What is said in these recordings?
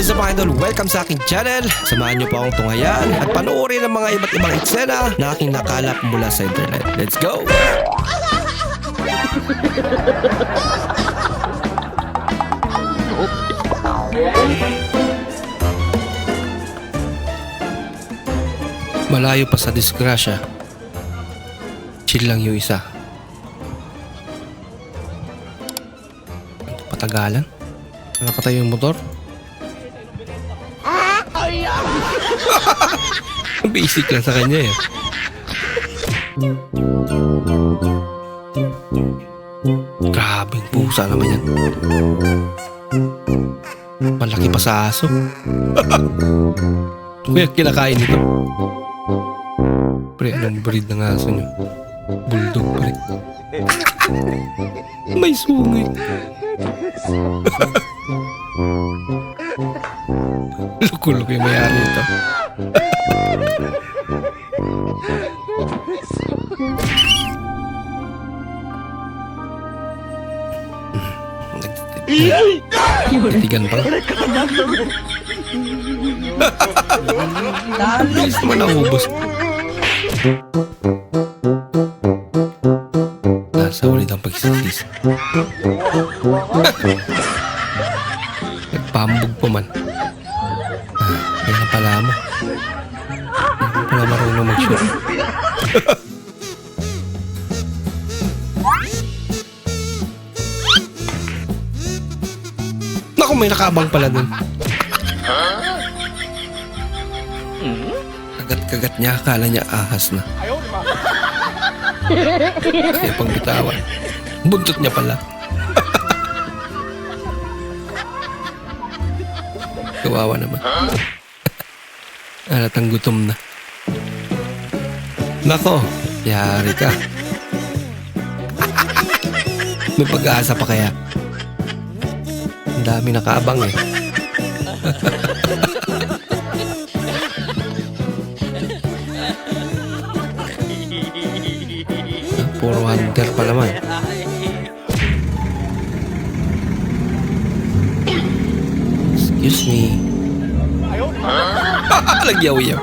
what's up mga idol? Welcome sa aking channel. Samahan niyo po akong tunghayan at panoorin ang mga iba't ibang eksena na aking nakalap mula sa internet. Let's go! Malayo pa sa disgrasya. Chill lang yung isa. Patagalan? Nakatayo yung motor? Basic lang sa kanya eh. Grabing pusa naman yan. Malaki pa sa aso. Kuya, kinakain nito. Pre, anong breed ng aso nyo? Bulldog, pre. May sungay. Loko-loko yung mayari ito. Nagtitigan pa. Bilis naman naubos. Nasa ulit ang pagsisisi. Nagpambog pa man. Yan ang pala mo. Hindi pala marunong mag-shoot. Naku, may nakaabang pala dun. Kagat-kagat niya, akala niya ahas na. Kaya pang bitawan. Buntot niya pala. Kawawa naman. Halatang gutom na. Nako, yari ka. May pag-aasa pa kaya? Ang dami nakaabang eh. Puro hunter pa naman. Excuse me. Nagyaw-yaw.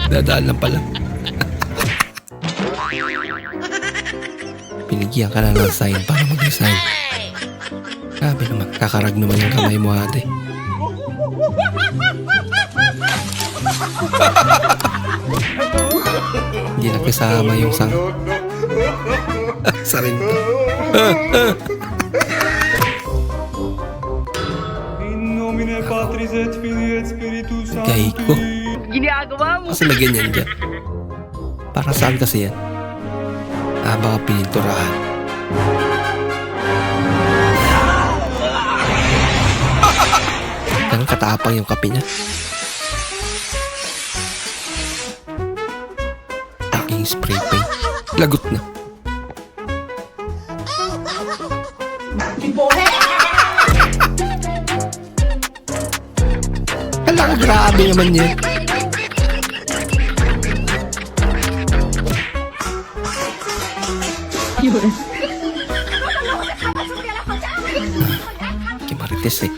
Dadaan lang pala. Pinigyan ka na ng sign para mag-resign. Sabi naman, kakarag naman yung kamay mo ate. Hindi na kasama yung sang. Sa rin to. Gay ko. Ginagawa mo. Kasi na ganyan dyan. Para saan kasi yan? Baka pininturahan. Ganun katapang yung kape niya. Aking spray paint. Lagot na. Hala, grabe naman yan. Kimarites eh.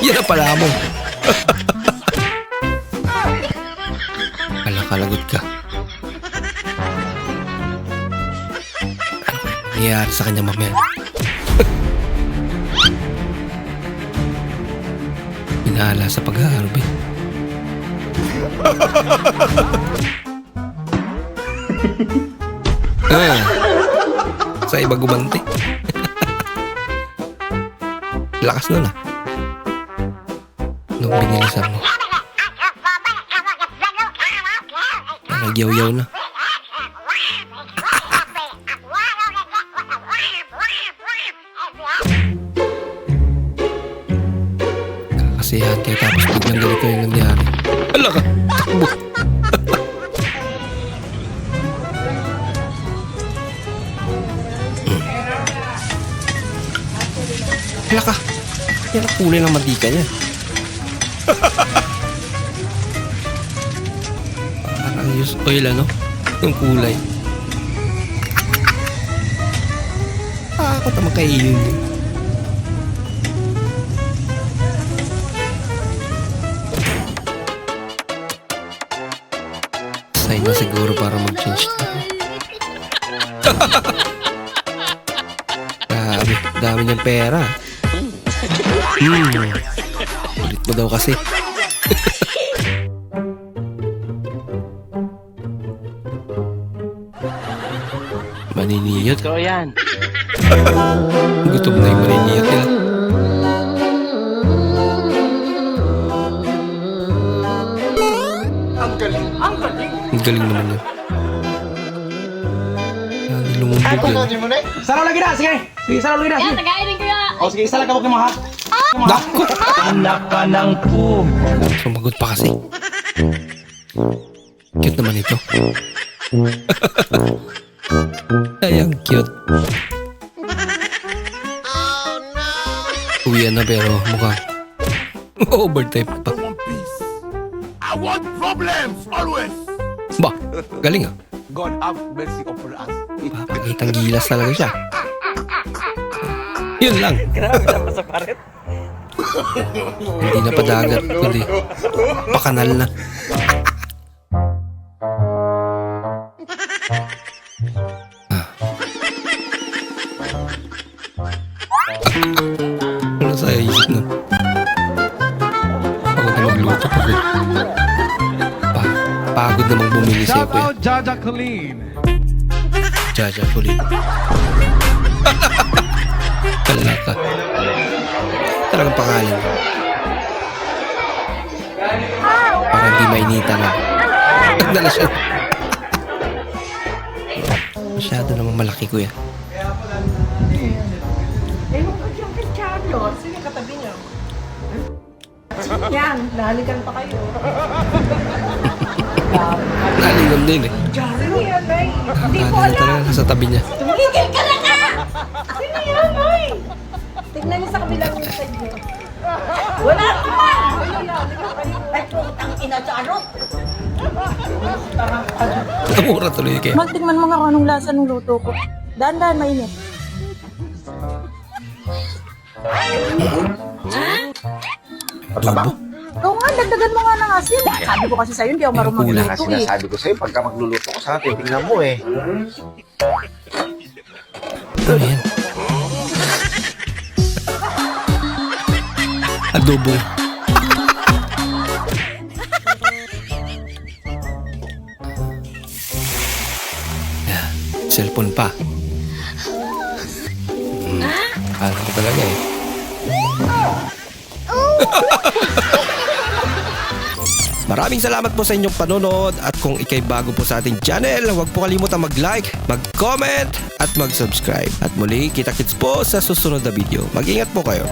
Yan ang pala mo. Kalagot ka. Ano kaya nangyayari sa kanya mamaya? Inaala sa pag-aarbe. Sa iba gumante. Lakas nun ah. Nung binilisan mo. Nagyaw-yaw na. Kakasiyahan kayo tapos biglang ganito yung nangyari. Ala ka! Takbo! Ala ka! Yan ang kulay ng mantika niya. Parang use oil ano? Yung kulay. Takot naman kayo yun. Siguro para mag-change. Dami niyang pera. Ulit mo daw kasi. Maniniyot. Ito yan. Gutom na yung maniniyot nila. Ang galing naman yun. Lumumbog yun. Saraw lagi na, sige. Sige, saraw lagi na. Yan, tagainin ko yan. O sige, isa lang kabok mo ha. Dako! Anak ka ng pug. Sumagot pa kasi. Cute naman ito. Ay, ang cute. Uwian na pero mukhang overtime pa. I want problems always. Ba, galing ah. God have mercy upon us. Papakitang gilas talaga siya. Yun lang. Grabe na sa paret. Hindi na padagat, kundi pakanal na. Ano sa isip nun? Pagod na magluto, pagod. Pagod namang bumili siya po. Jaja Colleen. Jaja Colleen. Kala ka. Talagang pangalan. Para hindi mainita na. Nagdala siya. Masyado namang malaki ko yan. Sino katabi niyo? Yan, nahalikan pa kayo. Nalingam din eh. Sino yan, Nay? Hindi ko Nakakala na alam. talaga sa tabi niya. Tumigil ka na ka! Sino yan, Nay? Tignan niyo sa kabilang side niyo. Wala naman! Ay, putang ina, Charot! Namura tuloy kayo. Magtingman mo nga kung anong lasa ng luto ko. Dahan-dahan mainit. Adobo. Oo nga, dagdagan mo nga ng asin. Sabi ko kasi sa'yo, hindi ako marunong Kulang. magluto eh. Sinasabi ko sa'yo, pagka magluluto ko sa atin, tingnan mo eh. Ano yan? Adobo. Yan. Cellphone pa. Alam ko talaga eh. Maraming salamat po sa inyong panonood at kung ikay bago po sa ating channel, huwag po kalimutan mag-like, mag-comment at mag-subscribe. At muli, kita-kits po sa susunod na video. Mag-ingat po kayo.